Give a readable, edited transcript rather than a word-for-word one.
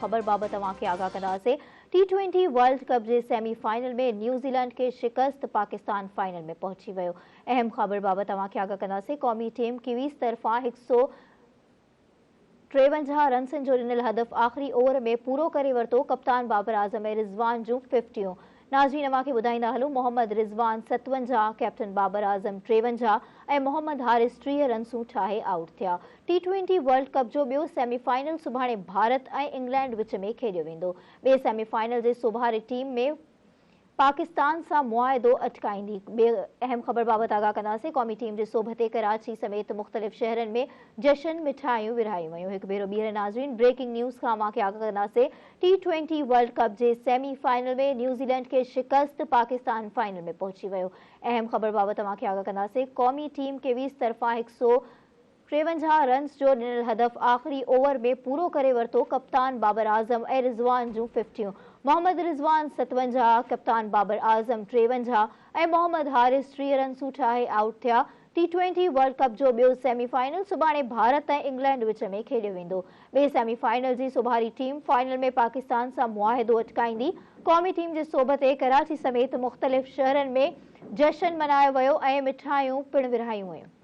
ख़बर बाबति तव्हांखे आगाह कंदासीं। T20 वर्ल्ड कप जे सेमीफाइनल में न्यूज़ीलैंड खे शिकस्त, पाकिस्तान फाइनल में पहुची वियो। अहम ख़बर बाबति तव्हांखे आगाह कंदासीं। क़ौमी टीम कीवीज़ तरफ़ां 153 रन्सनि जो ॾिनल हदफ़ आख़िरी ओवर में पूरो करे वरितो। कप्तान बाबर आज़म ऐं रिज़वान जूं 50। नाज़रीन, अवांखे ॿुधाईंदा हलूं, मोहम्मद रिज़वान 57, कैप्टन बाबर आज़म 53 ऐं मोहम्मद हारिस 30 रन्सूं ठाहे आउट थिया। T20 वर्ल्ड कप जो ॿियो सेमीफाइनल सुभाणे भारत ऐं इंग्लैंड विच में खेॾियो वेंदो। ॿिए सेमीफाइनल जे सोभारे टीम में पाकिस्तान सां मुआहिदो अटकाईंदी। अहम ख़बर बाबति आगाह कंदासीं। क़ौमी टीम जे सोभते कराची समेत मुख़्तलिफ़ शहरनि में जशन मिठाइयूं विरहायूं वयूं। हिकु भेरो ॿीहर नाज़रीन, ब्रेकिंग न्यूज़ खां अवांखे आगाह कंदासीं। T20 वर्ल्ड कप जे सेमीफाइनल में न्यूज़ीलैंड खे शिकस्त, पाकिस्तान फाइनल में पहुची वियो। अहम ख़बर बाबति तव्हांखे आगाह कंदासीं। क़ौमी टीम कीवीज़ तरफ़ां 153 रन्स जो ॾिनल हदफ़ आख़िरी ओवर में पूरो करे वरितो। कप्तान बाबर आज़म ऐं रिज़वान जूं 50। मोहम्मद रिज़वान 57, कप्तान बाबर आज़म 53 ऐं मोहम्मद हारिस 30 रन्सूं ठाहे आउट थिया। T20 वर्ल्ड कप जो ॿियो सेमीफाइनल सुभाणे भारत ऐं इंग्लैंड विच में खेॾियो वेंदो। ॿिए सेमीफाइनल जी सुभारी टीम फाइनल में पाकिस्तान सां मुआहिदो अटकाईंदी। क़ौमी टीम जे सोभते कराची समेत मुख़्तलिफ़ शहरनि में जशन मनायो वियो ऐं मिठाइयूं पिणु विरहायूं वयूं।